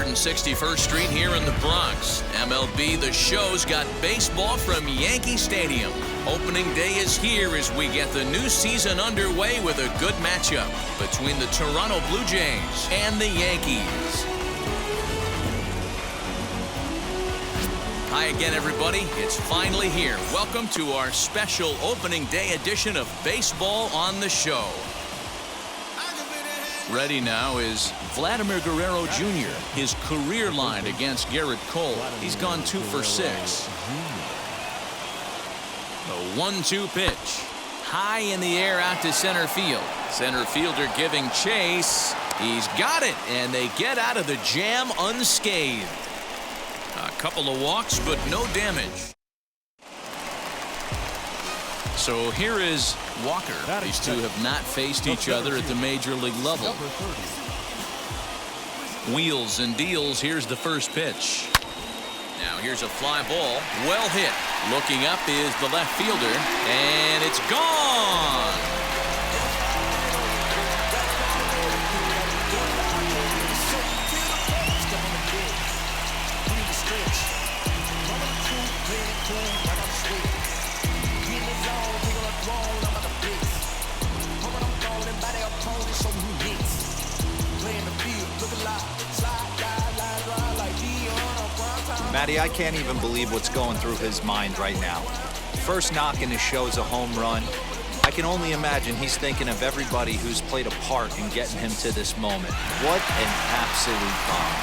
161st Street here in the Bronx. MLB The Show's got baseball from Yankee Stadium. Opening day is here as we get the new season underway with a good matchup between the Toronto Blue Jays and the Yankees. Hi again, everybody. It's finally here. Welcome to our special opening day edition of Baseball on the Show. Ready now is Vladimir Guerrero Jr. His career line against Garrett Cole. He's gone 2 for 6. The 1-2 pitch. High in the air out to center field. Center fielder giving chase. He's got it, and they get out of the jam unscathed. A couple of walks, but no damage. So here is Walker. These two have not faced each other at the major league level. Wheels and deals. Here's the first pitch. Now here's a fly ball. Well hit. Looking up is the left fielder, and it's gone. Matty, I can't even believe what's going through his mind right now. First knock in his show is a home run. I can only imagine he's thinking of everybody who's played a part in getting him to this moment. What an absolute bomb.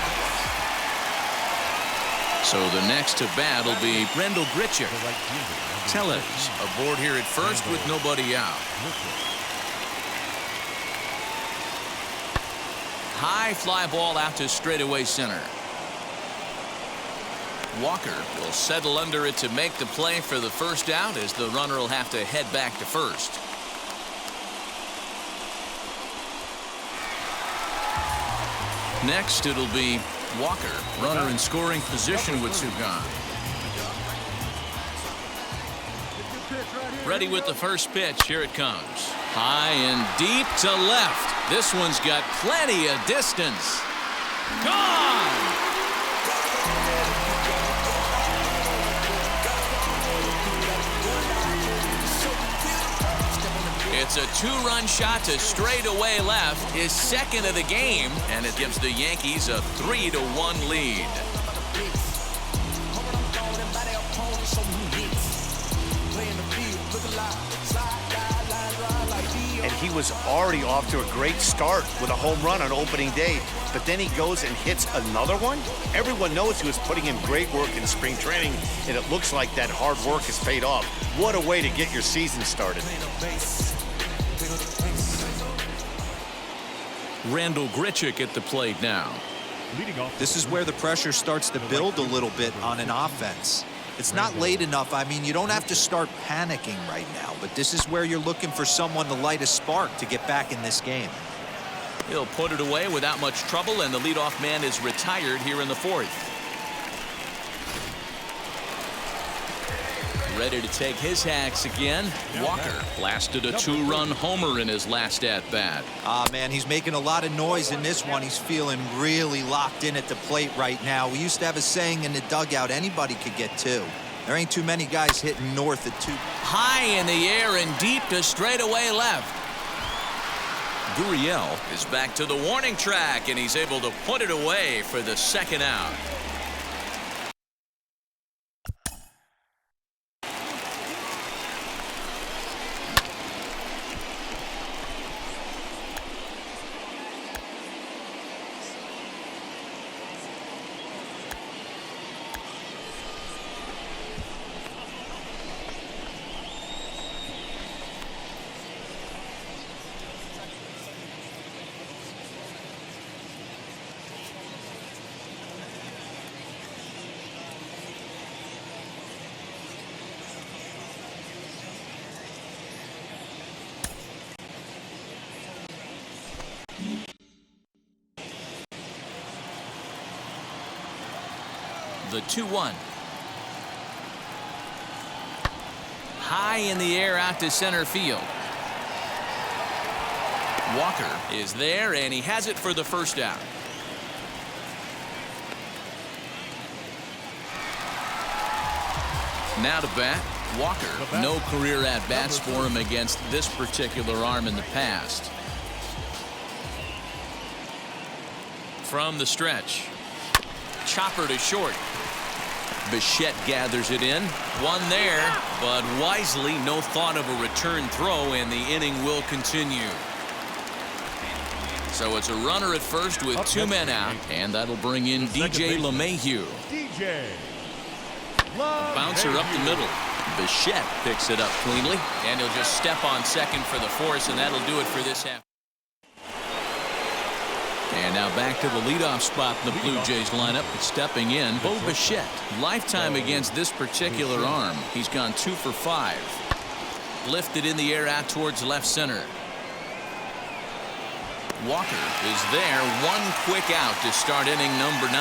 So the next to bat will be Rendell Grichuk. Tellez aboard here at first with nobody out. High fly ball out to straightaway center. Walker will settle under it to make the play for the first out, as the runner will have to head back to first. Next it'll be Walker, runner in scoring position with 2 gone. Ready with the first pitch. Here it comes. High and deep to left. This one's got plenty of distance. Gone! It's a 2-run shot to straightaway left, his second of the game, and it gives the Yankees a 3-1 lead. And he was already off to a great start with a home run on opening day, but then he goes and hits another one. Everyone knows he was putting in great work in spring training, and it looks like that hard work has paid off. What a way to get your season started. Rendell Grichuk at the plate now. This is where the pressure starts to build a little bit on an offense. It's not late enough. I mean, you don't have to start panicking right now, but this is where you're looking for someone to light a spark to get back in this game. He'll put it away without much trouble, and the leadoff man is retired here in the 4th. Ready to take his hacks again. Walker blasted a 2-run homer in his last at-bat. Man, he's making a lot of noise in this one. He's feeling really locked in at the plate right now. We used to have a saying in the dugout, anybody could get 2. There ain't too many guys hitting north at 2. High in the air and deep to straightaway left. Gurriel is back to the warning track, and he's able to put it away for the second out. The 2-1. High in the air out to center field. Walker is there, and he has it for the first out. Now to bat, Walker. No career at-bats for him against this particular arm in the past. From the stretch. Chopper to short. Bichette gathers it in. One there, but wisely, no thought of a return throw, and the inning will continue. So it's a runner at first with two men out, and that'll bring in DJ LeMahieu. Bouncer up the middle. Bichette picks it up cleanly, and he'll just step on second for the force, and that'll do it for this half. And now back to the leadoff spot in the Blue Jays lineup. Stepping in, Bo Bichette. Lifetime against this particular arm. He's gone 2 for 5. Lifted in the air out towards left center. Walker is there. One quick out to start inning number 9.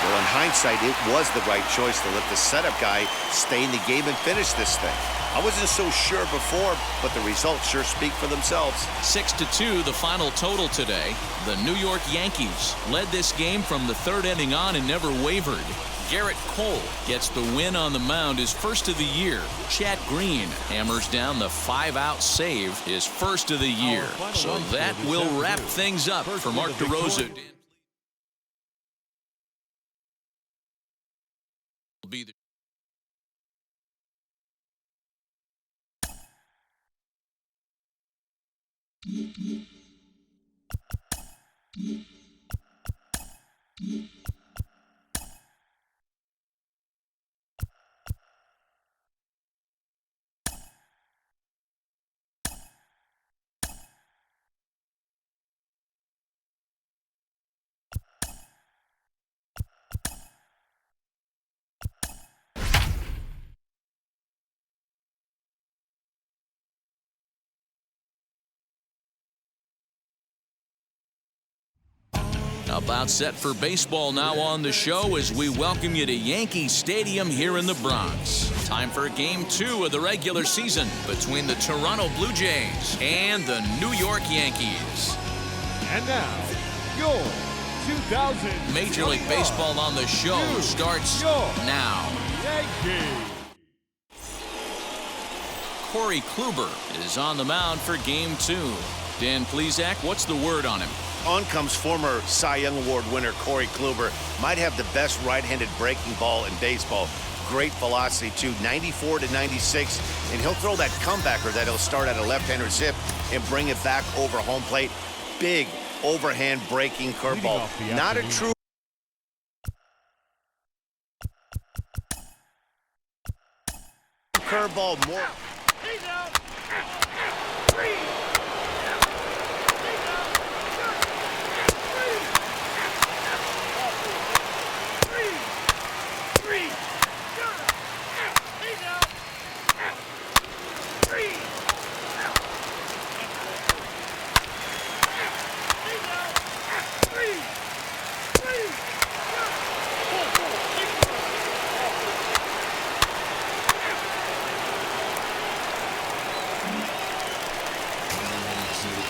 Well, in hindsight, it was the right choice to let the setup guy stay in the game and finish this thing. I wasn't so sure before, but the results sure speak for themselves. 6-2, the final total today. The New York Yankees led this game from the 3rd inning on and never wavered. Garrett Cole gets the win on the mound, his first of the year. Chad Green hammers down the 5-out save, his first of the year. So that will wrap things up for Mark DeRosa. Be the About set for baseball now on the show as we welcome you to Yankee Stadium here in the Bronx. Time for Game 2 of the regular season between the Toronto Blue Jays and the New York Yankees. And now, your 2000 Major League Baseball on the show starts now. Yankees. Corey Kluber is on the mound for Game 2. Dan Plesac, what's the word on him? On comes former Cy Young Award winner Corey Kluber. Might have the best right-handed breaking ball in baseball. Great velocity, too, 94 to 96. And he'll throw that comebacker that he'll start at a left-hander zip and bring it back over home plate. Big overhand breaking curveball. Not a true curveball, more.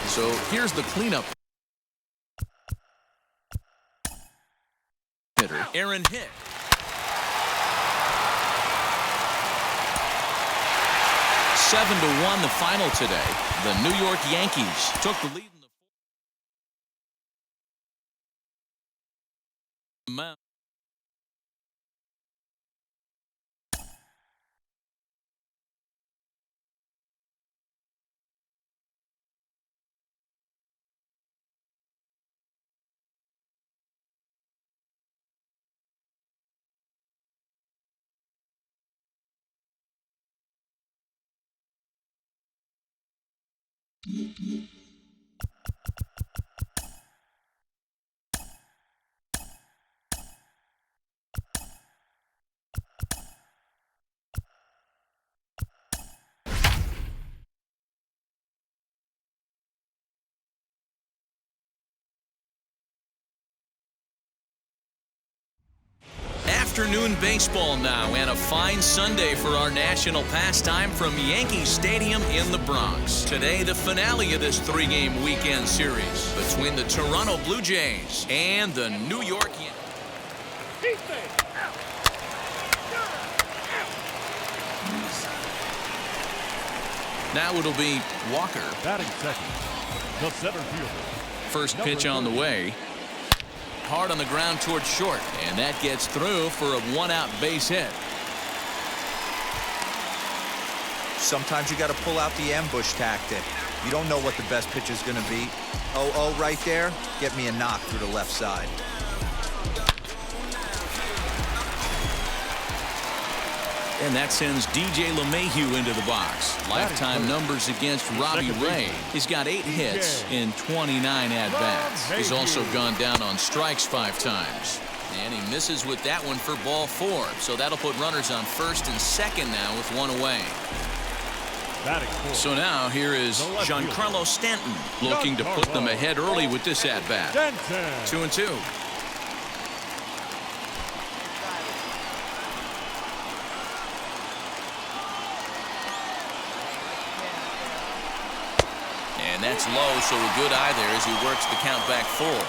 So here's the cleanup hitter, Aaron Hick. Seven to 1 the final today. The New York Yankees took the lead in the mound. Afternoon baseball now, and a fine Sunday for our national pastime from Yankee Stadium in the Bronx. Today, the finale of this 3-game weekend series between the Toronto Blue Jays and the New York Yankees. Now it'll be Walker. Batting second, the center fielder. First pitch on the way. Hard on the ground towards short, and that gets through for a one-out base hit. Sometimes you got to pull out the ambush tactic. You don't know what the best pitch is going to be. 0-0 right there. Get me a knock through the left side. And that sends DJ LeMahieu into the box. Lifetime numbers against Robbie Ray. He's got 8 hits in 29 at-bats. He's also gone down on strikes 5 times. And he misses with that one for ball 4. So that'll put runners on first and second now with 1 away. So now here is Giancarlo Stanton looking to put them ahead early with this at-bat. 2-2. And that's low, so a good eye there as he works the count back full.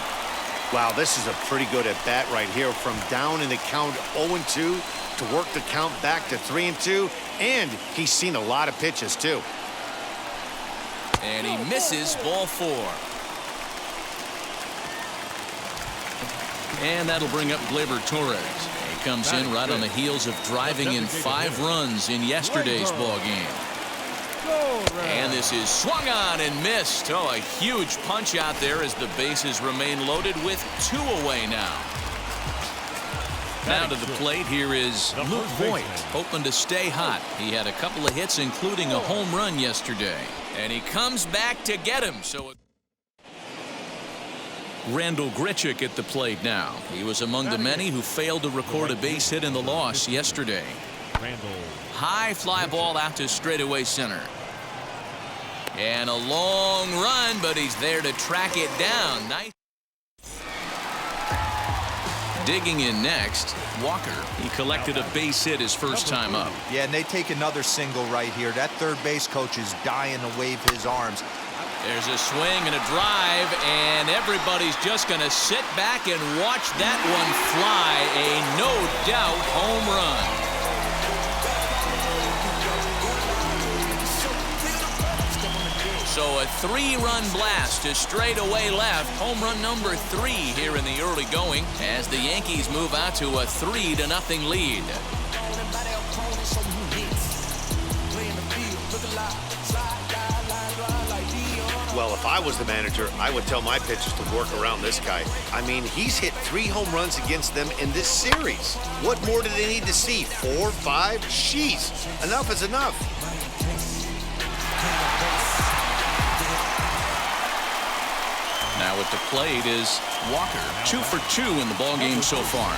Wow, this is a pretty good at-bat right here. From down in the count 0-2 to work the count back to 3-2. And he's seen a lot of pitches, too. And he misses ball 4. And that'll bring up Gleyber Torres. He comes in right on the heels of driving in 5 runs in yesterday's ball game. And this is swung on and missed. Oh, a huge punch out there as the bases remain loaded with 2 away now. Now to the plate, here is Luke Voigt, hoping to stay hot. He had a couple of hits, including a home run yesterday. And he comes back to get him. So Randall Grichuk at the plate now. He was among the many who failed to record a base hit in the loss yesterday. High fly ball out to straightaway center. And a long run, but he's there to track it down. Nice. Digging in next, Walker. He collected a base hit his first time up. Yeah, and they take another single right here. That third base coach is dying to wave his arms. There's a swing and a drive, and everybody's just going to sit back and watch that one fly. A no-doubt home run. So a 3-run blast to straightaway left. Home run number 3 here in the early going as the Yankees move out to a 3-0 lead. Well, if I was the manager, I would tell my pitchers to work around this guy. I mean, he's hit 3 home runs against them in this series. What more do they need to see? 4, 5? Jeez, enough is enough. Now at the plate is Walker. 2 for 2 in the ballgame so far.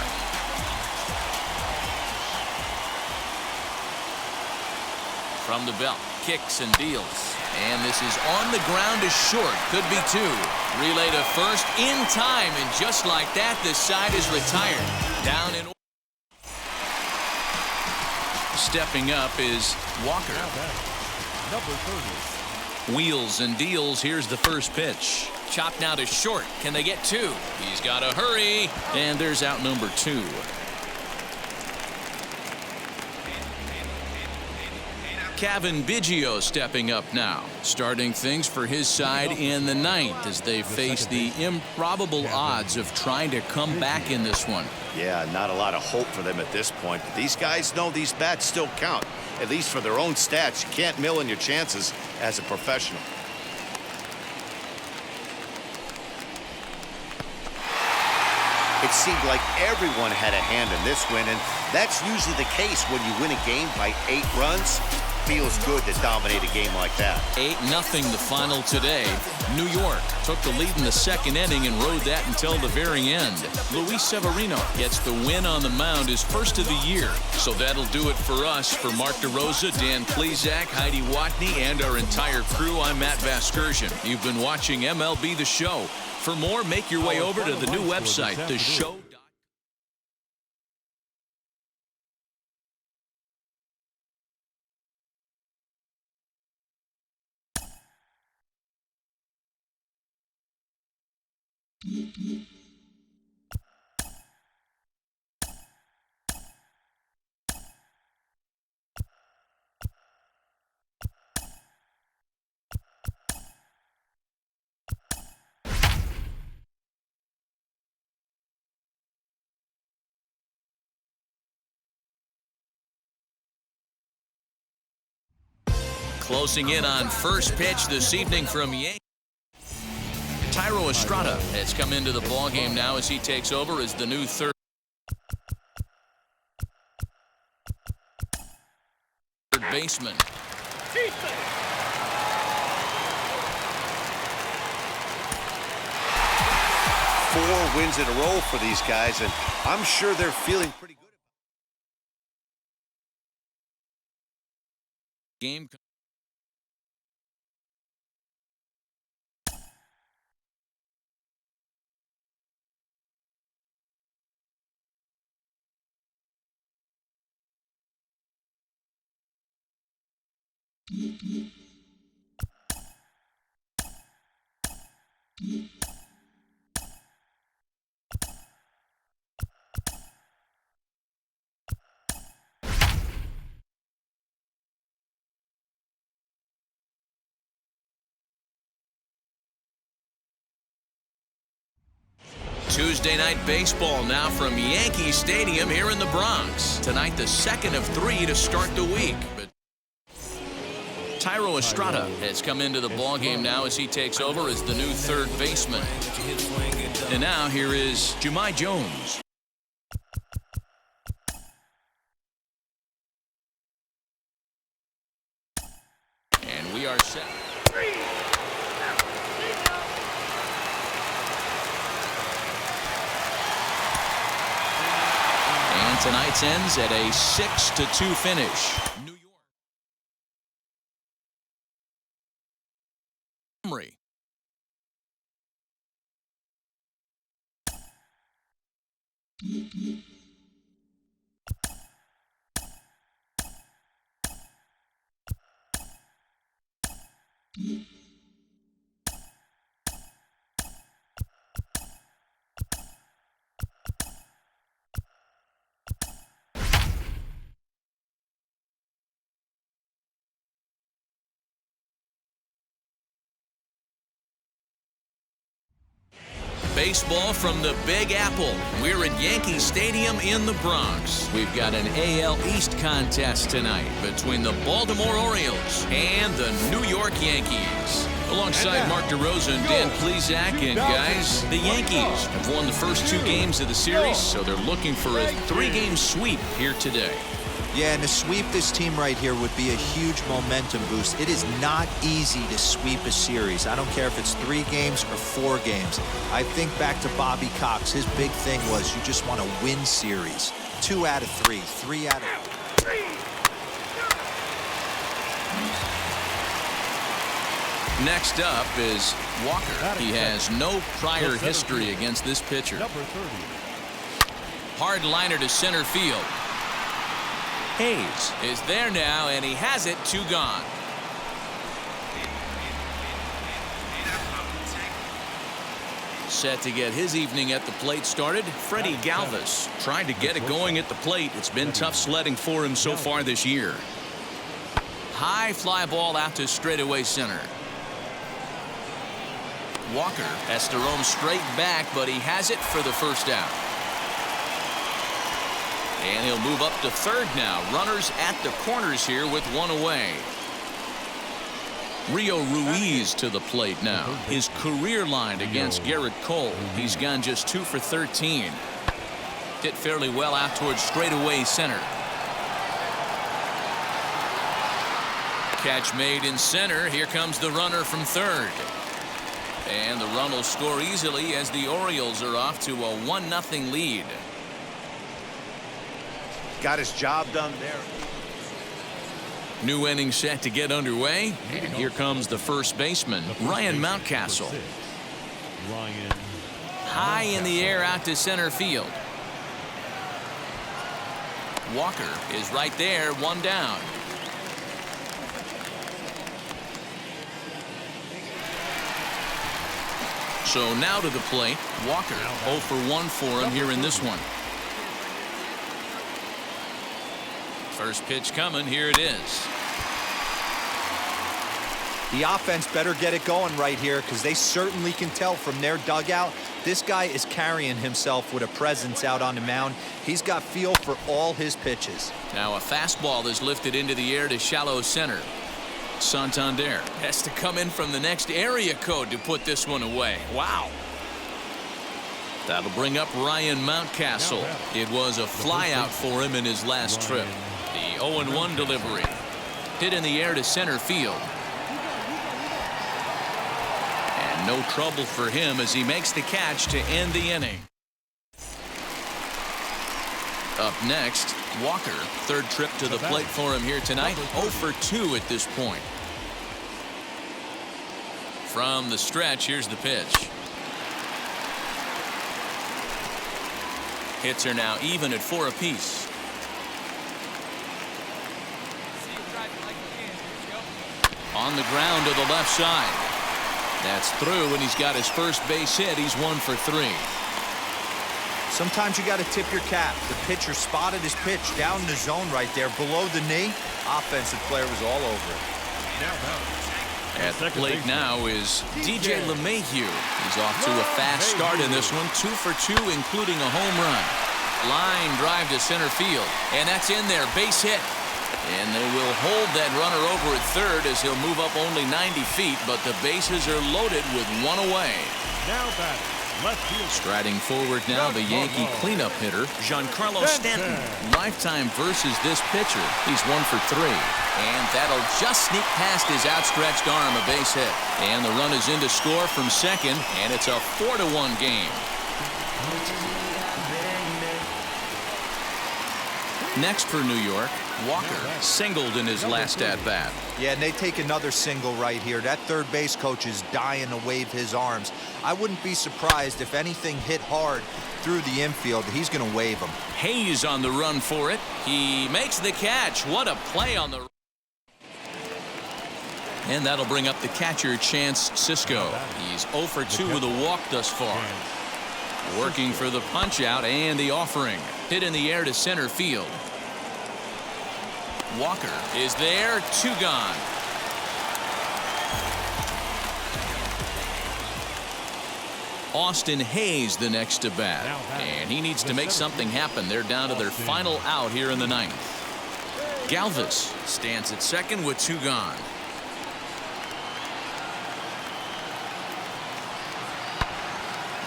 From the belt, kicks and deals. And this is on the ground to short. Could be 2. Relay to first in time, and just like that, this side is retired. Down in. Stepping up is Walker. Number 30. Wheels and deals. Here's the first pitch. Chopped now to short. Can they get 2? He's got to hurry. And there's out number 2. Kevin Biggio stepping up now, starting things for his side in the 9th as they face the improbable odds of trying to come back in this one. Yeah, not a lot of hope for them at this point, but these guys know these bats still count, at least for their own stats. You can't mill in your chances as a professional. It seemed like everyone had a hand in this win, and that's usually the case when you win a game by 8 runs. Feels good to dominate a game like that. 8-0 the final today. New York took the lead in the 2nd inning and rode that until the very end. Luis Severino gets the win on the mound, his first of the year. So that'll do it for us. For Mark DeRosa, Dan Plesac, Heidi Watney, and our entire crew, I'm Matt Vasgersian. You've been watching MLB The Show. For more, make your way over to the new website, The Show. Closing in on first pitch this evening from Yankees. Tyro Estrada has come into the ballgame now as he takes over as the new third baseman. 4 wins in a row for these guys, and I'm sure they're feeling pretty good. Game. Tuesday night baseball now from Yankee Stadium here in the Bronx. Tonight, the second of 3 to start the week. But Tyro Estrada has come into the ballgame now as he takes over as the new third baseman. And now here is Jahmai Jones. And we are set. And tonight's ends at a 6-2 finish. New York. Montgomery. Baseball from the Big Apple. We're at Yankee Stadium in the Bronx. We've got an AL East contest tonight between the Baltimore Orioles and the New York Yankees. Alongside Mark DeRosa and Dan Plesac, and guys, the Yankees have won the first 2 games of the series, so they're looking for a 3-game sweep here today. Yeah, and to sweep this team right here would be a huge momentum boost. It is not easy to sweep a series. I don't care if it's 3 games or 4 games. I think back to Bobby Cox. His big thing was you just want to win series. 2 out of 3, 3 out of 3. Next up is Walker. He has no prior history against this pitcher. Hard liner to center field. Hayes is there now, and he has it 2 gone. Set to get his evening at the plate started, Freddie Galvis. Tried to get it going at the plate. It's been tough sledding for him so far this year. High fly ball out to straightaway center. Walker has to roam straight back, but he has it for the first out. And he'll move up to third now. Runners at the corners here with 1 away. Rio Ruiz to the plate now. His career line against Garrett Cole. He's gone just 2 for 13. Hit fairly well out towards straightaway center. Catch made in center. Here comes the runner from third. And the run will score easily as the Orioles are off to a 1-0 lead. Got his job done there. New inning set to get underway. And here comes the first baseman, Ryan Mountcastle. High in the air out to center field. Walker is right there, 1 down. So now to the plate, Walker 0 for 1 for him here in this one. First pitch coming, here it is. The offense better get it going right here because they certainly can tell from their dugout. This guy is carrying himself with a presence out on the mound. He's got feel for all his pitches. Now a fastball is lifted into the air to shallow center. Santander has to come in from the next area code to put this one away. Wow. That'll bring up Ryan Mountcastle. It was a flyout for him in his last trip. The 0-1 delivery. Hit in the air to center field. And no trouble for him as he makes the catch to end the inning. Up next, Walker. Third trip to the plate for him here tonight. 0 for 2 at this point. From the stretch, here's the pitch. Hits are now even at 4 apiece. On the ground to the left side. That's through, and he's got his first base hit. He's 1 for 3. Sometimes you got to tip your cap. The pitcher spotted his pitch down in the zone right there below the knee. Offensive player was all over it. At the plate now is DJ LeMahieu. He's off to a fast start in this one. 2 for 2, including a home run. Line drive to center field, and that's in there. Base hit. And they will hold that runner over at third as he'll move up only 90 feet, but the bases are loaded with 1 away. Now batting, left field. Striding forward now, the Yankee cleanup hitter, Giancarlo Stanton. Lifetime versus this pitcher. He's 1 for 3. And that'll just sneak past his outstretched arm, a base hit. And the run is in to score from second, and it's a 4-1 game. Next for New York, Walker singled in his last at-bat. Yeah, and they take another single right here. That third base coach is dying to wave his arms. I wouldn't be surprised if anything hit hard through the infield. He's going to wave them. Hayes on the run for it. He makes the catch. What a play on the... And that'll bring up the catcher, Chance Sisco. He's 0 for 2 with a walk thus far. Working for the punch-out and the offering. Hit in the air to center field. Walker is there. 2 gone. Austin Hayes the next to bat. And he needs to make something happen. They're down to their final out here in the 9th. Galvis stands at second with 2 gone.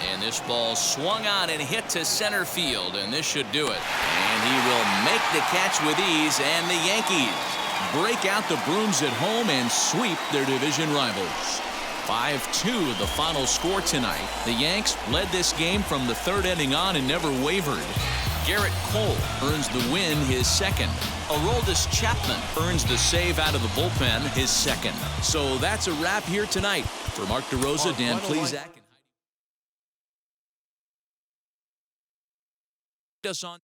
And this ball swung on and hit to center field, and this should do it. And he will make the catch with ease, and the Yankees break out the brooms at home and sweep their division rivals. 5-2 the final score tonight. The Yanks led this game from the 3rd inning on and never wavered. Garrett Cole earns the win, his 2nd. Aroldis Chapman earns the save out of the bullpen, his 2nd. So that's a wrap here tonight. For Mark DeRosa, Dan Plesac. Us on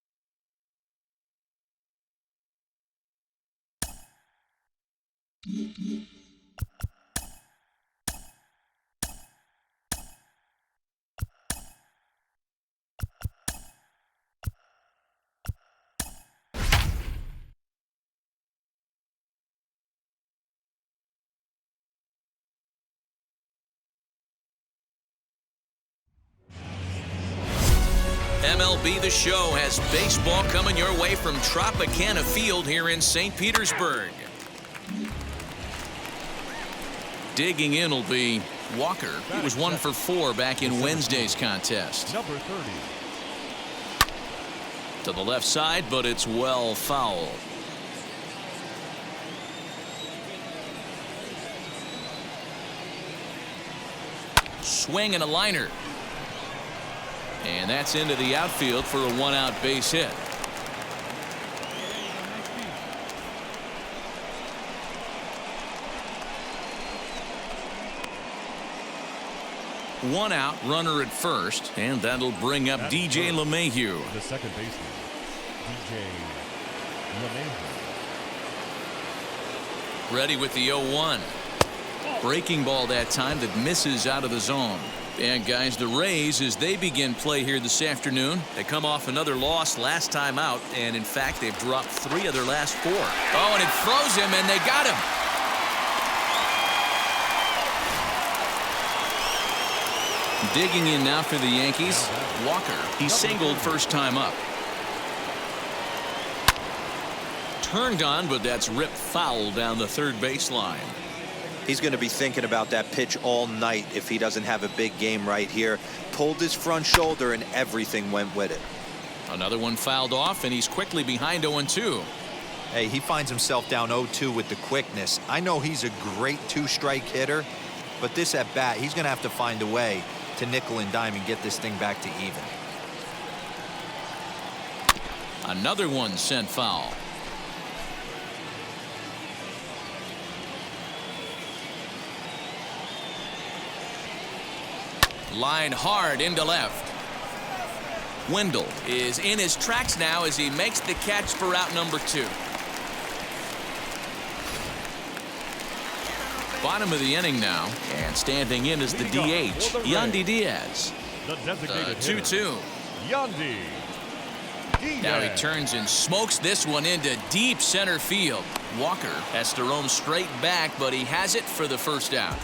MLB The Show has baseball coming your way from Tropicana Field here in St. Petersburg. Digging in will be Walker. He was 1 for 4 back in Wednesday's contest. Number 30. To the left side, but it's well foul. Swing and a liner. And that's into the outfield for a 1-out base hit. One out, runner at first, and that'll bring up DJ LeMahieu. The second baseman, DJ LeMahieu. Ready with the 0-1. Breaking ball that time that misses out of the zone. And guys, the Rays, as they begin play here this afternoon, they come off another loss last time out, and in fact they've dropped 3 of their last 4. Oh, and it froze him, and they got him. Digging in now for the Yankees, Walker. He singled first time up. turned on, but that's ripped foul down the third baseline. He's going to be thinking about that pitch all night if he doesn't have a big game right here. Pulled his front shoulder and everything went with it. Another one fouled off, and he's quickly behind 0-2. Hey, he finds himself down 0-2 with the quickness. I know he's a great two-strike hitter, but this at bat, he's going to have to find a way to nickel and dime and get this thing back to even. Another one sent foul. Line hard into left. Wendell is in his tracks now as he makes the catch for out number 2. Bottom of the inning now, and standing in is the DH, Yandy Diaz. The designated 2-2. Yandy Diaz. Now he turns and smokes this one into deep center field. Walker has to roam straight back, but he has it for the first out.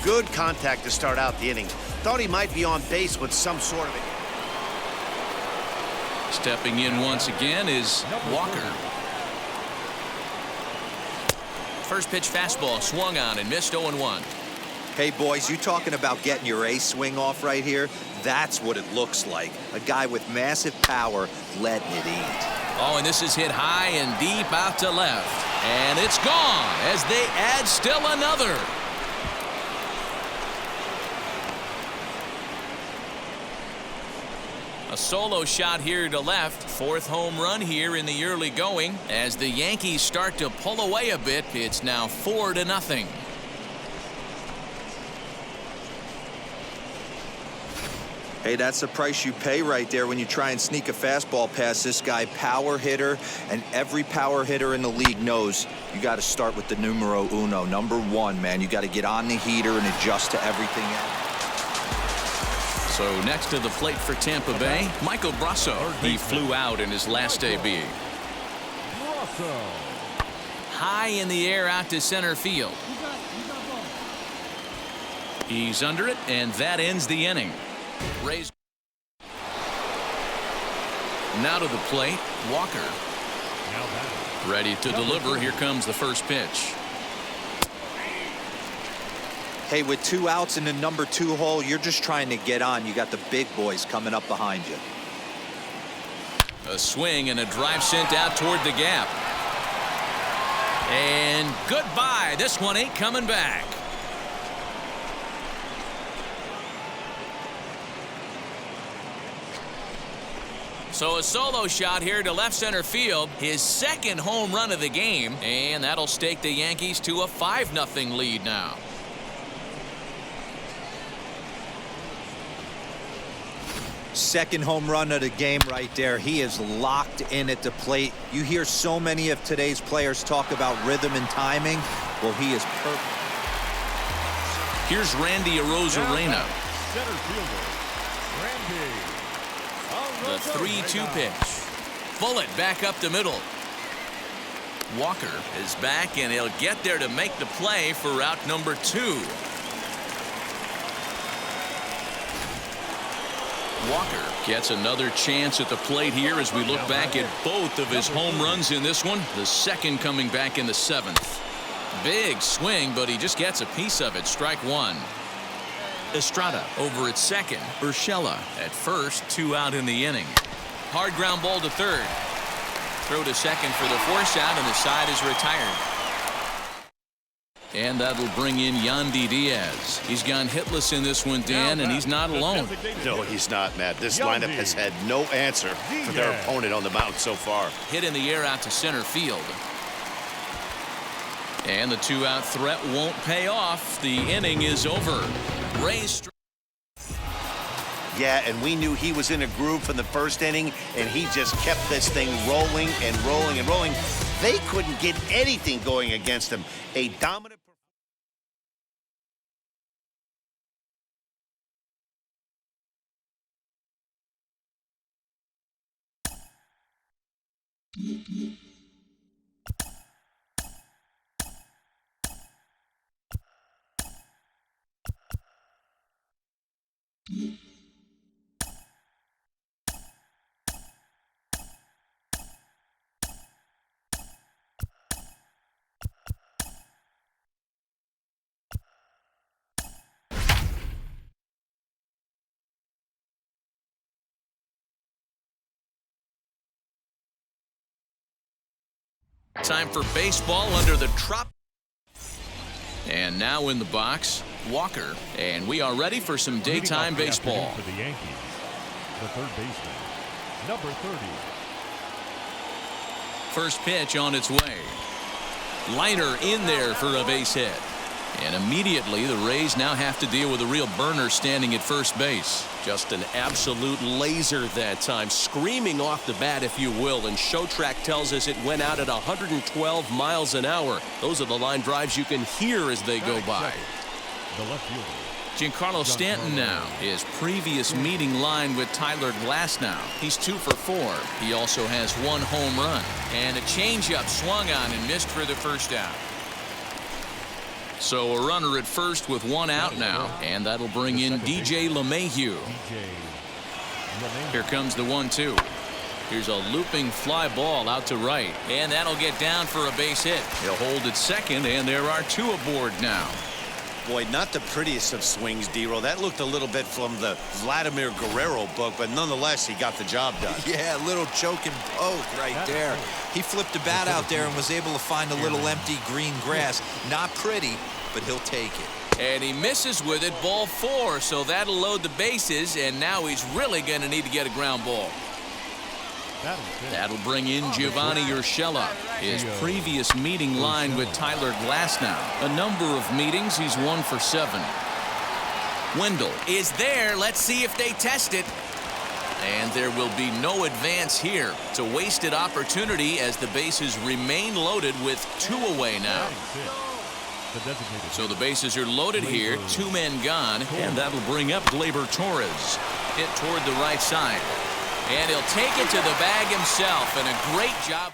Good contact to start out the inning. Thought he might be on base with some sort of it. Stepping in once again is Walker. First pitch fastball swung on and missed 0-1. Hey, boys, you talking about getting your ace swing off right here? That's what it looks like. A guy with massive power letting it eat. Oh, and this is hit high and deep out to left. And it's gone as they add still another. A solo shot here to left. 4th home run here in the early going. As the Yankees start to pull away a bit, it's now 4-0. Hey, that's the price you pay right there when you try and sneak a fastball past this guy. Power hitter, and every power hitter in the league knows you got to start with the numero uno, number 1, man. You got to get on the heater and adjust to everything else. So next to the plate for Tampa Bay, Michael Brasso. He flew out in his last AB. High in the air out to center field. He's under it, and that ends the inning. Raised. Now to the plate, Walker. Ready to deliver. Here comes the first pitch. Hey, with 2 outs in the number 2 hole, you're just trying to get on. You got the big boys coming up behind you. A swing and a drive sent out toward the gap. And goodbye. This one ain't coming back. So a solo shot here to left center field, his 2nd home run of the game, and that'll stake the Yankees to a 5-0 lead now. Second home run of the game right there. He is locked in at the plate. You hear so many of today's players talk about rhythm and timing. Well, he is perfect. Here's Randy Arozarena. Center fielder, Randy. The 3-2 pitch. Bullet back up the middle. Walker is back, and he'll get there to make the play for out number 2. Walker gets another chance at the plate here as we look back at both of his home runs in this one. The 2nd coming back in the 7th. Big swing, but he just gets a piece of it. Strike 1. Estrada over at 2nd. Urshela at 1st. 2 out in the inning. Hard ground ball to 3rd. Throw to 2nd for the force out, and the side is retired. And that'll bring in Yandy Diaz. He's gone hitless in this one, Dan, and he's not alone. No, he's not, Matt. This lineup has had no answer for their opponent on the mound so far. Hit in the air out to center field. And the 2-out threat won't pay off. The inning is over. Rays. Yeah, and we knew he was in a groove from the 1st inning, and he just kept this thing rolling and rolling and rolling. They couldn't get anything going against him. A dominant. Time for baseball under the trop. And now in the box, Walker. And we are ready for some daytime baseball. For the Yankees, the third baseman, number 30. First pitch on its way. Liner in there for a base hit. And immediately the Rays now have to deal with a real burner standing at first base. Just an absolute laser that time, screaming off the bat, if you will. And Show Track tells us it went out at 112 miles an hour. Those are the line drives you can hear as they go by. The left fielder, Giancarlo Stanton now. His previous meeting line with Tyler Glasnow. He's 2 for 4. He also has 1 home run. And a changeup swung on and missed for the first out. So a runner at first with 1 out now. And that'll bring in DJ LeMahieu. Here comes the 1-2. Here's a looping fly ball out to right. And that'll get down for a base hit. He'll hold at second, and there are 2 aboard now. Boy, not the prettiest of swings, D-Roll. That looked a little bit from the Vladimir Guerrero book, but nonetheless, he got the job done. Yeah, a little choke and poke right there. He flipped the bat out there and was able to find a little empty green grass. Not pretty, but he'll take it. And he misses with it, ball 4, so that'll load the bases, and now he's really going to need to get a ground ball. That'll bring in Giovanni Urshela. His previous meeting line with Tyler Glasnow. A number of meetings, he's 1 for 7. Wendell is there. Let's see if they test it. And there will be no advance here. It's a wasted opportunity as the bases remain loaded with 2 away now. So the bases are loaded here, 2 men gone, and that'll bring up Gleyber Torres. Hit toward the right side. And he'll take it to the bag himself, and a great job.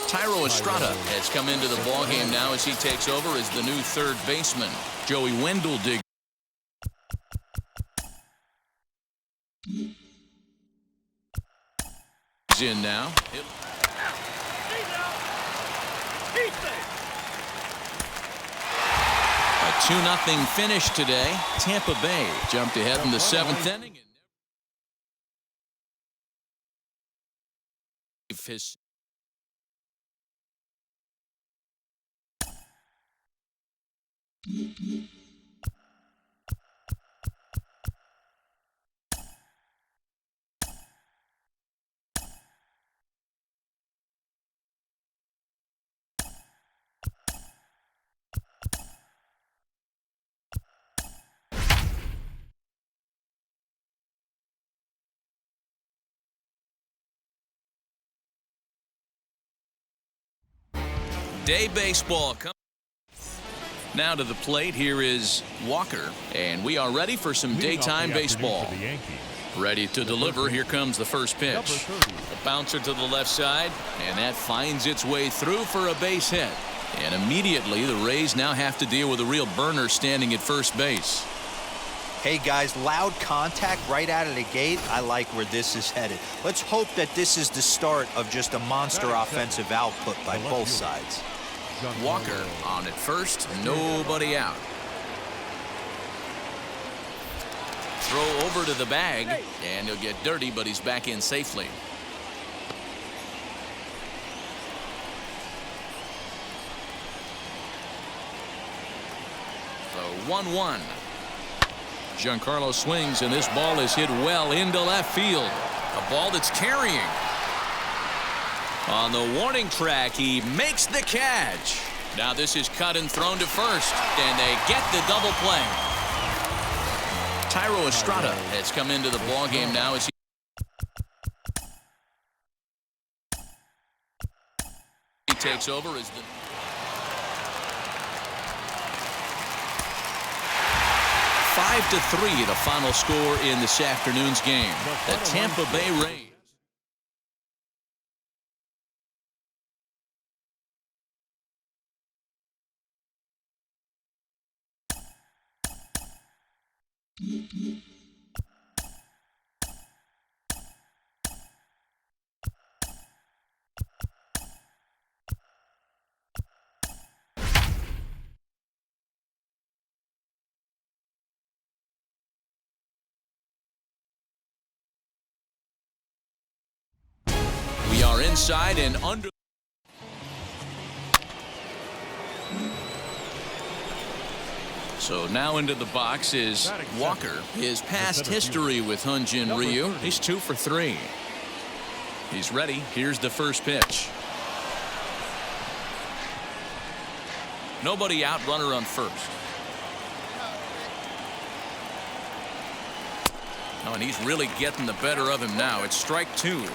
Tyro Estrada has come into the ballgame now as he takes over as the new third baseman. Joey Wendell digs in now. A 2-0 finish today. Tampa Bay jumped ahead in the 7th inning. His day baseball. Now to the plate, here is Walker, and we are ready for some daytime baseball. Ready to deliver, here comes the first pitch. A bouncer to the left side, and that finds its way through for a base hit. And immediately the Rays now have to deal with a real burner standing at first base. Hey guys, loud contact right out of the gate. I like where this is headed. Let's hope that this is the start of just a monster offensive output by both sides. Walker on at first, nobody out. Throw over to the bag, and he'll get dirty, but he's back in safely. The 1-1. Giancarlo swings, and this ball is hit well into left field. A ball that's carrying. On the warning track, he makes the catch. Now this is cut and thrown to first, and they get the double play. Tyro Estrada has come into the ballgame now as he takes over as the 5-3 the final score in this afternoon's game. The Tampa Bay Rays. We are inside and under. So now into the box is Walker. His past history with Hyunjin Ryu. He's 2 for 3. He's ready. Here's the first pitch. Nobody out, runner on first. Oh, and he's really getting the better of him now. It's strike 2.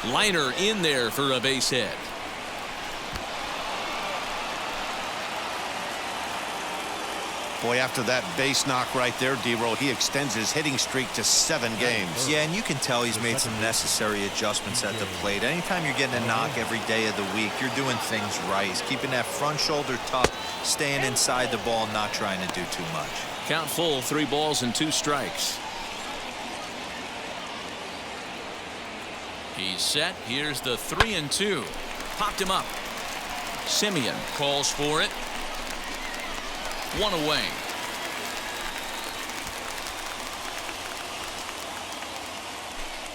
Liner in there for a base hit. Boy, after that base knock right there, D-Roll, he extends his hitting streak to 7 games. Yeah, and you can tell he's made some necessary adjustments at the plate. Anytime you're getting a knock every day of the week, you're doing things right. He's keeping that front shoulder tucked, staying inside the ball, not trying to do too much. Count full, 3 balls and 2 strikes. He's set. Here's the 3-2. Popped him up. Simeon calls for it. 1 away.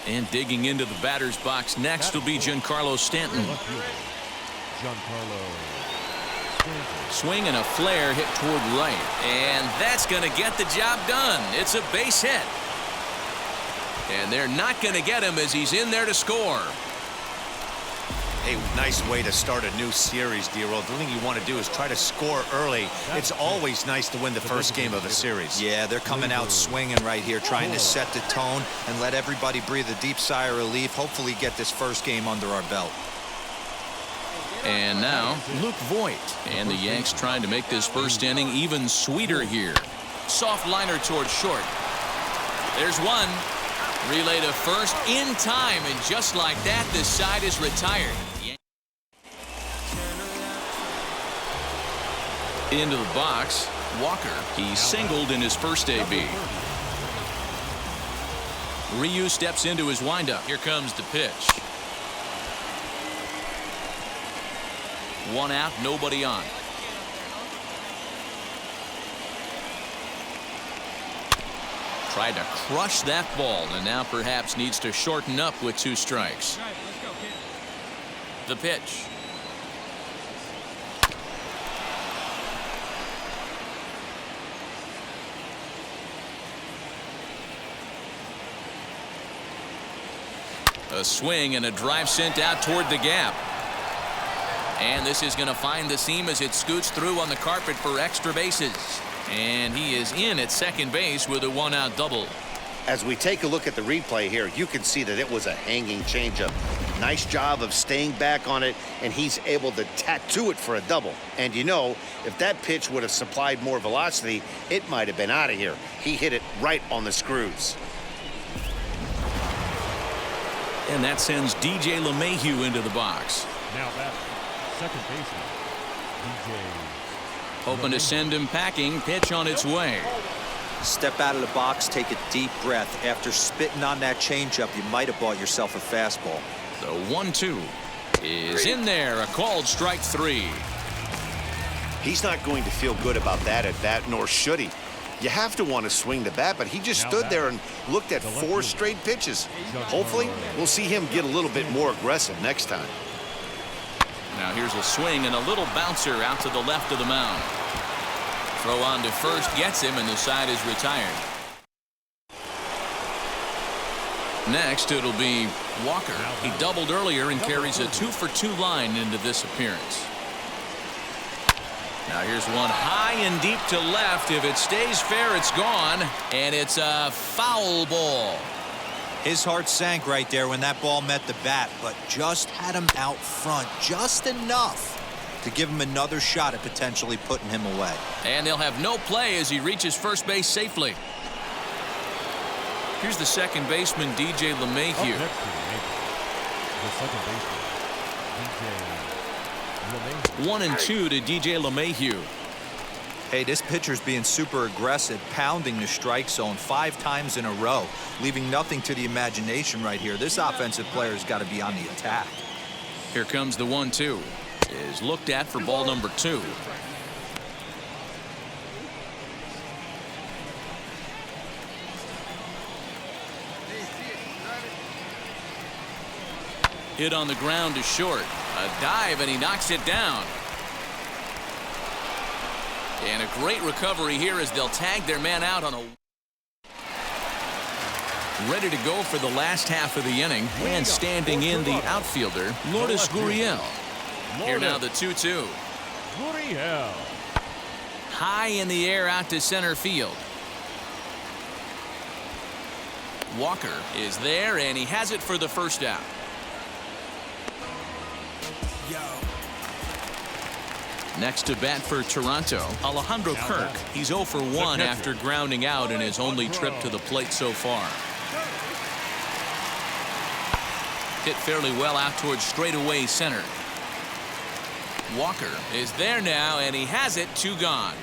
And digging into the batter's box next will be Giancarlo Stanton. Swing and a flare hit toward right. And that's going to get the job done. It's a base hit. And they're not going to get him as he's in there to score. A nice way to start a new series, D-Roll. The thing you want to do is try to score early. It's always nice to win the first game of a series. Yeah, they're coming out swinging right here, trying to set the tone and let everybody breathe a deep sigh of relief. Hopefully get this first game under our belt. And now Luke Voigt. And the Yanks trying to make this first inning even sweeter here. Soft liner toward short. There's one. Relay to first in time, and just like that, this side is retired. Into the box, Walker. He singled in his first AB. Ryu steps into his windup. Here comes the pitch. 1 out, nobody on. Tried to crush that ball, and now perhaps needs to shorten up with 2 strikes. The pitch. A swing and a drive sent out toward the gap. And this is going to find the seam as it scoots through on the carpet for extra bases. And he is in at second base with a 1-out double. As we take a look at the replay here, you can see that it was a hanging changeup. Nice job of staying back on it, and he's able to tattoo it for a double. And you know, if that pitch would have supplied more velocity, it might have been out of here. He hit it right on the screws. And that sends DJ LeMahieu into the box. Now back, second baseman, DJ. Hoping to send him packing. Pitch on its way. Step out of the box, take a deep breath. After spitting on that changeup, you might have bought yourself a fastball. The 1-2 is in there. A called strike 3. He's not going to feel good about that at bat, nor should he. You have to want to swing the bat, but he just stood there and looked at 4 straight pitches. Hopefully, we'll see him get a little bit more aggressive next time. Now here's a swing and a little bouncer out to the left of the mound. Throw on to first gets him, and the side is retired. Next, it'll be Walker. He doubled earlier and carries a 2-for-2 line into this appearance. Now here's one high and deep to left. If it stays fair, it's gone, and it's a foul ball. His heart sank right there when that ball met the bat, but just had him out front just enough to give him another shot at potentially putting him away. And they'll have no play as he reaches first base safely. Here's the second baseman, DJ LeMahieu. Up next to the second baseman, DJ LeMahieu. 1-2 to DJ LeMahieu. Hey, this pitcher's being super aggressive, pounding the strike zone 5 times in a row, leaving nothing to the imagination right here. This offensive player's got to be on the attack. Here comes the 1-2. Is looked at for ball number 2. Hit on the ground to short. A dive, and he knocks it down. And a great recovery here as they'll tag their man out on a... Ready to go for the last half of the inning. And standing in the outfielder, Lourdes Gurriel. Here now the 2-2. Gurriel. High in the air out to center field. Walker is there, and he has it for the first out. Next to bat for Toronto, Alejandro Kirk. He's 0 for 1 after grounding out in his only trip to the plate so far. Hit fairly well out towards straightaway center. Walker is there now, and he has it. 2 gone.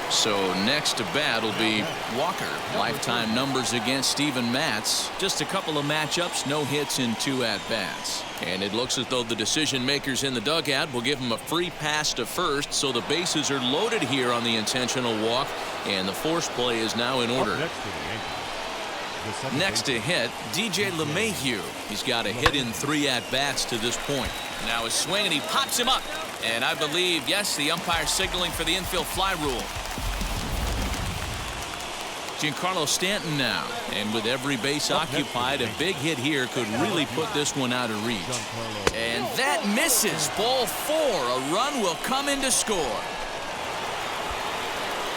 So next to bat will be Walker. Lifetime numbers against Steven Matz. Just a couple of matchups, no hits in 2 at-bats. And it looks as though the decision makers in the dugout will give him a free pass to first, so the bases are loaded here on the intentional walk, and the force play is now in order. Next to hit, DJ LeMahieu. He's got a hit in 3 at-bats to this point. Now a swing, and he pops him up. And I believe, yes, the umpire signaling for the infield fly rule. Giancarlo Stanton now, and with every base occupied, a big hit here could really put this one out of reach. And that misses. Ball 4. A run will come in to score.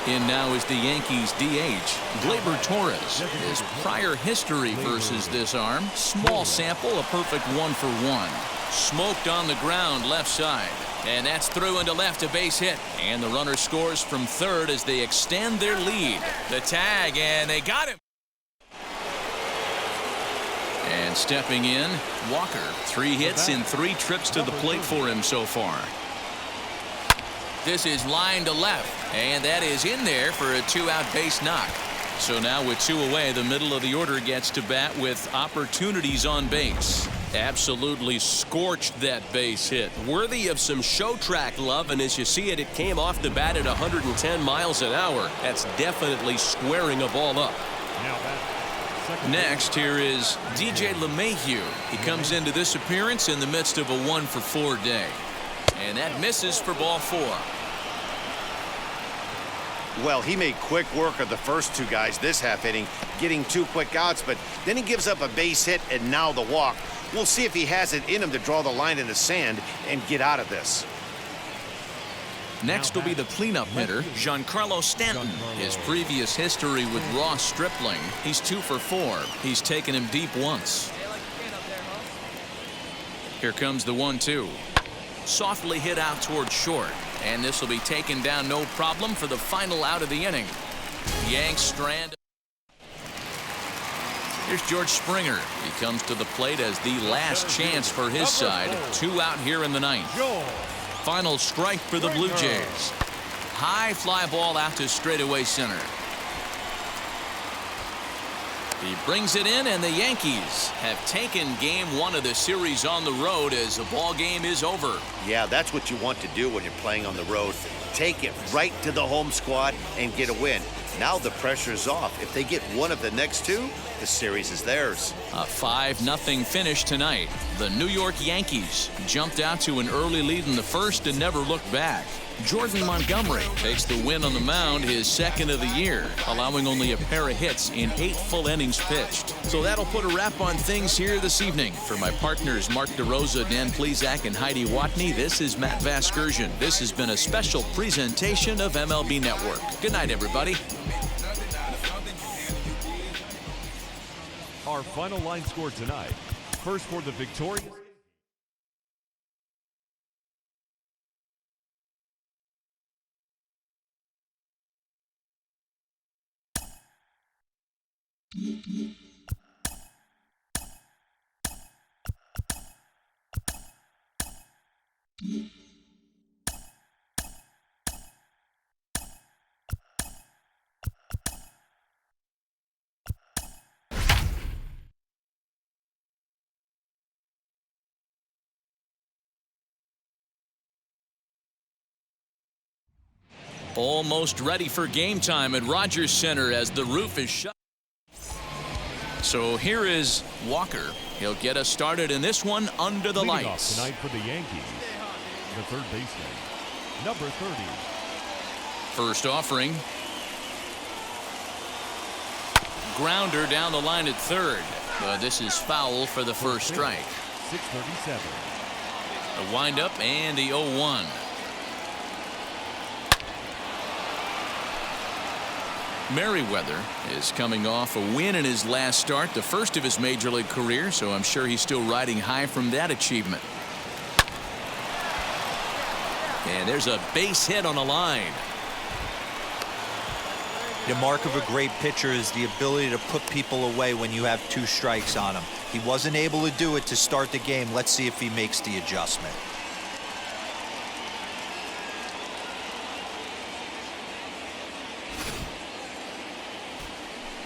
In now is the Yankees DH, Gleyber Torres. His prior history versus this arm, small sample, a perfect 1 for 1. Smoked on the ground left side. And that's through into left, a base hit. And the runner scores from third as they extend their lead. The tag, and they got him. And stepping in, Walker. 3 hits in 3 trips to the plate for him so far. This is line to left, and that is in there for a 2-out base knock. So now with 2 away, the middle of the order gets to bat with opportunities on base. Absolutely scorched that base hit. Worthy of some show track love, and as you see it, it came off the bat at 110 miles an hour. That's definitely squaring a ball up. Next, here is DJ LeMahieu. He comes into this appearance in the midst of a 1 for 4 day. And that misses for ball 4. Well, he made quick work of the first 2 guys this half inning, getting 2 quick outs, but then he gives up a base hit and now the walk. We'll see if he has it in him to draw the line in the sand and get out of this. Next will be the cleanup hitter, Giancarlo Stanton. His previous history with Ross Stripling, he's 2 for 4. He's taken him deep once. Here comes the 1-2. Softly hit out towards short. And this will be taken down no problem for the final out of the inning. Yanks strand. Here's George Springer. He comes to the plate as the last chance for his side. 2 out here in the 9th. Final strike for the Blue Jays. High fly ball out to straightaway center. He brings it in, and the Yankees have taken game 1 of the series on the road as the ball game is over. Yeah, that's what you want to do when you're playing on the road. Take it right to the home squad and get a win. Now the pressure's off. If they get 1 of the next 2, the series is theirs. A 5-0 finish tonight. The New York Yankees jumped out to an early lead in the first and never looked back. Jordan Montgomery takes the win on the mound, his 2nd of the year, allowing only a pair of hits in 8 full innings pitched. So that'll put a wrap on things here this evening. For my partners Mark DeRosa, Dan Plesac, and Heidi Watney, this is Matt Vasgersian. This has been a special presentation of MLB Network. Good night, everybody. Our final line score tonight. First for the victorious. Almost ready for game time at Rogers Center as the roof is shut. So here is Walker. He'll get us started in this one under the Leading lights. off tonight for the Yankees, the third baseman, number 30. First offering. Grounder down the line at third. But this is foul for the first strike. 637. The windup and the 0-1. Merriweather is coming off a win in his last start, the first of his major league career, so I'm sure he's still riding high from that achievement. And there's a base hit on the line. The mark of a great pitcher is the ability to put people away when you have 2 strikes on him. He wasn't able to do it to start the game. Let's see if he makes the adjustment.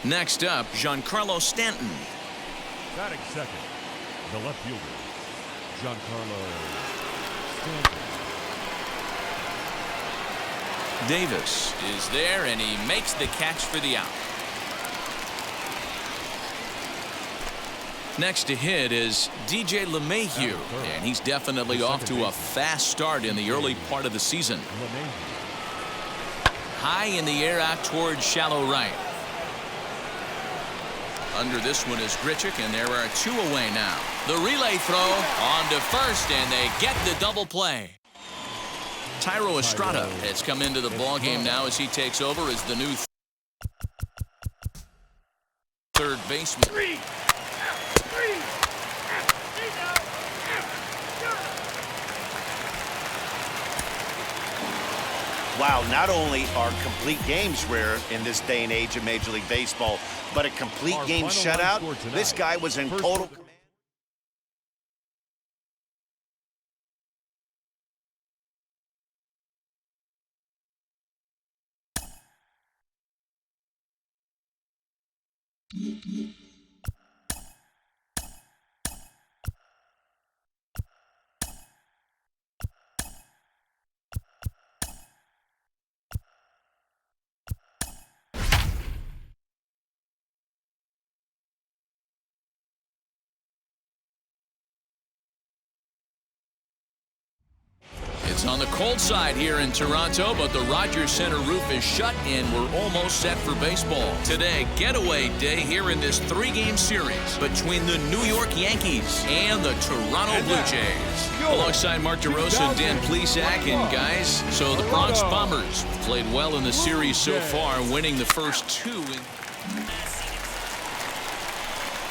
Next up, Giancarlo Stanton. Batting second, the left fielder, Giancarlo Stanton. Davis is there, and he makes the catch for the out. Next to hit is DJ LeMahieu, and he's definitely off to a fast start in the early part of the season. High in the air out towards shallow right. Under this one is Grichuk, and there are 2 away now. The relay throw on to first, and they get the double play. Tyro Estrada has come into the ballgame now as he takes over as the new third baseman. Wow, not only are complete games rare in this day and age of Major League Baseball, but a complete game shutout. This guy was in total command. It's on the cold side here in Toronto, but the Rogers Center roof is shut, and we're almost set for baseball. Today, getaway day here in this 3-game series between the New York Yankees and the Toronto Blue Jays. Alongside Mark DeRosa and Dan Plesac, and guys, so the Bronx Bombers played well in the series so far, winning the first 2.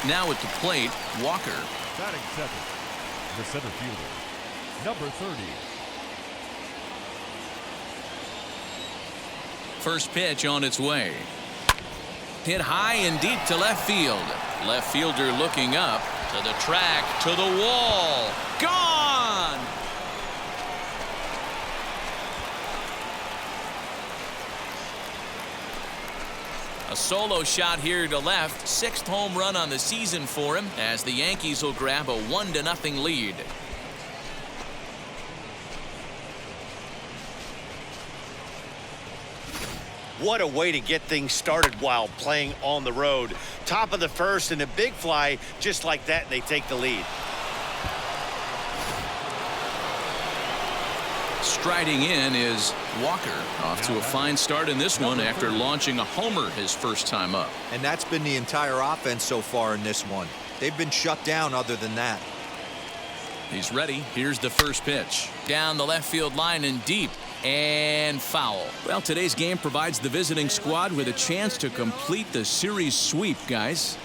Now at the plate, Walker. Batting second, the center fielder, number 30. First pitch on its way. Hit high and deep to left field. Left fielder looking up to the track, to the wall. Gone! A solo shot here to left. 6th home run on the season for him as the Yankees will grab a 1-0 lead. What a way to get things started while playing on the road. Top of the first and a big fly just like that, and they take the lead. Striding in is Walker, off to a fine start in this one after launching a homer his first time up. And that's been the entire offense so far in this one. They've been shut down other than that. He's ready. Here's the first pitch. Down the left field line and deep. And foul. Well, today's game provides the visiting squad with a chance to complete the series sweep, guys.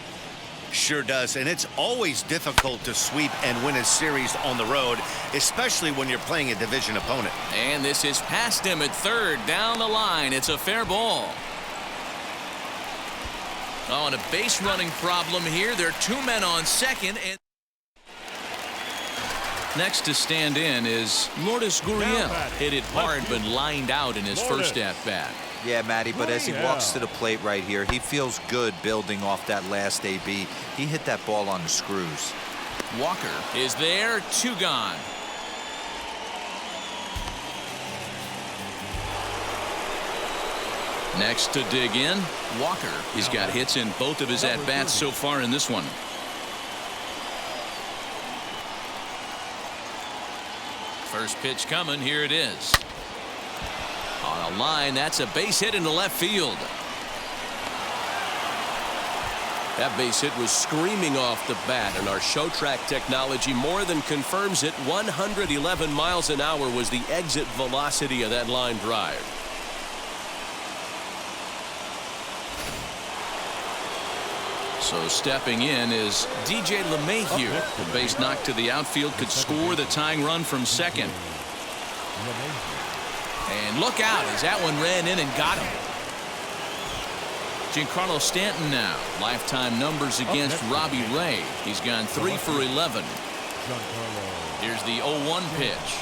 Sure does, and it's always difficult to sweep and win a series on the road, especially when you're playing a division opponent. And this is past him at third, down the line. It's a fair ball. Oh, and a base running problem here. There are 2 men on second, and next to stand in is Lourdes Gurriel. Hit it hard, but lined out in his first at-bat. Yeah, Matty, but as he walks to the plate right here, he feels good building off that last AB. He hit that ball on the screws. Walker is there, 2 gone. Next to dig in, Walker. He's got hits in both of his at-bats so far in this one. First pitch coming. Here it is. On a line, that's a base hit into left field. That base hit was screaming off the bat, and our show track technology more than confirms it. 111 miles an hour was the exit velocity of that line drive. So stepping in is DJ LeMahieu. The base knocked to the outfield could score the tying run from second. And look out as that one ran in and got him. Giancarlo Stanton now. Lifetime numbers against Robbie Ray. He's gone 3 for 11. Here's the 0-1 pitch.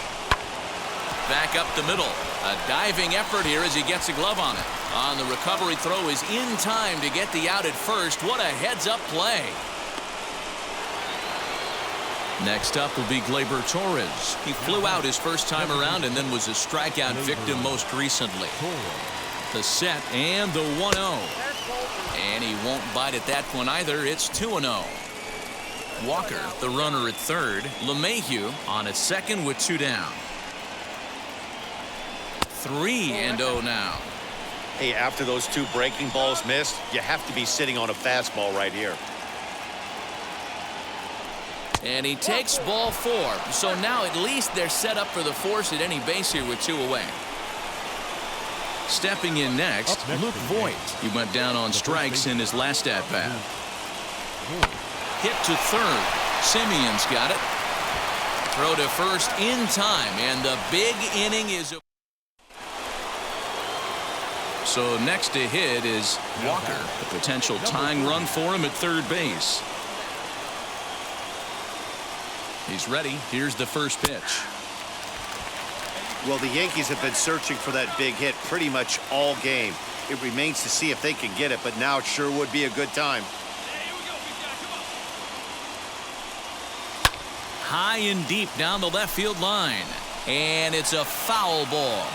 Back up the middle. A diving effort here as he gets a glove on it. On the recovery throw is in time to get the out at first. What a heads-up play. Next up will be Gleyber Torres. He flew out his first time around and then was a strikeout victim most recently. The set and the 1-0. And he won't bite at that one either. It's 2-0. Walker, the runner at third. LeMahieu on at second with 2 down. 3-0 now. Hey, after those 2 breaking balls missed, you have to be sitting on a fastball right here. And he takes ball 4. So now at least they're set up for the force at any base here with 2 away. Stepping in next, Luke Voigt. He went down on strikes in his last at-bat. Hit to third. Simeon's got it. Throw to first in time, and the big inning is... So next to hit is Walker. The potential tying run for him at third base. He's ready. Here's the first pitch. Well, the Yankees have been searching for that big hit pretty much all game. It remains to see if they can get it, but now it sure would be a good time. High and deep down the left field line. And it's a foul ball.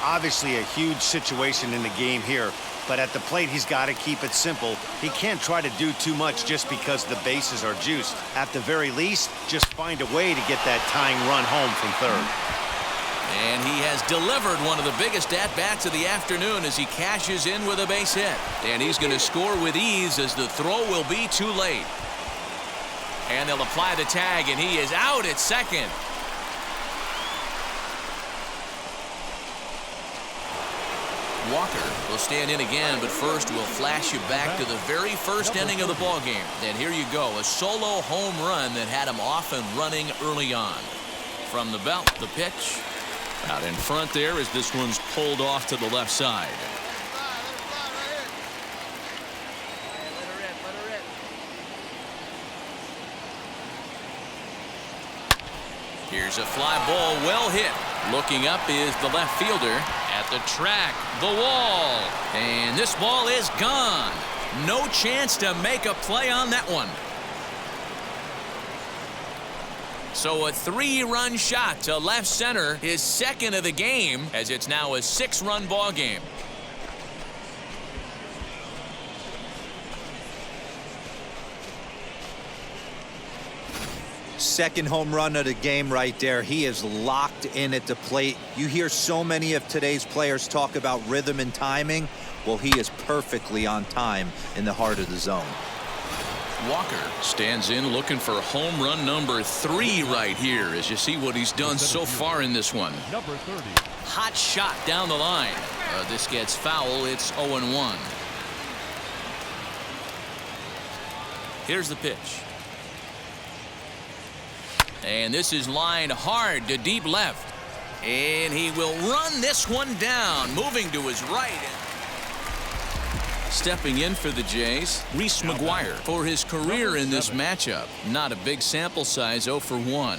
Obviously a huge situation in the game here, but at the plate he's got to keep it simple. He can't try to do too much just because the bases are juiced. At the very least, just find a way to get that tying run home from third. And he has delivered one of the biggest at-bats of the afternoon as he cashes in with a base hit. And he's going to score with ease as the throw will be too late. And they'll apply the tag, and he is out at second. Walker will stand in again, but first we'll flash you back to the very first inning of the ballgame. And here you go, a solo home run that had him off and running early on. From the belt, the pitch. Out in front there as this one's pulled off to the left side. Here's a fly ball, well hit. Looking up is the left fielder. At the track, the wall. And this ball is gone. No chance to make a play on that one. So a 3-run shot to left center, his second of the game, as it's now a 6-run ball game. Second home run of the game right there. He is locked in at the plate. You hear so many of today's players talk about rhythm and timing. Well, he is perfectly on time in the heart of the zone. Walker stands in looking for home run number 3 right here as you see what he's done so far in this one. Number 30. Hot shot down the line. This gets foul. It's 0-1. Here's the pitch. And this is lined hard to deep left. And he will run this one down, moving to his right. Stepping in for the Jays, Reese McGuire for his career in this matchup. Not a big sample size, 0 for 1.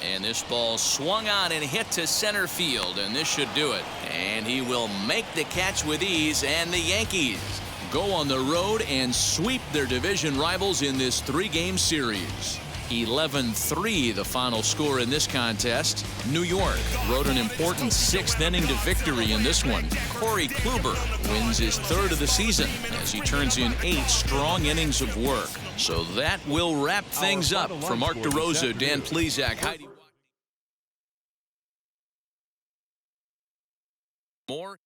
And this ball swung on and hit to center field, and this should do it. And he will make the catch with ease, and the Yankees go on the road and sweep their division rivals in this 3-game series. 11-3 the final score in this contest. New York rode an important 6th inning to victory in this one. Corey Kluber wins his 3rd of the season as he turns in 8 strong innings of work. So that will wrap things up. For Mark DeRosa, Dan Plesac, Heidi. More.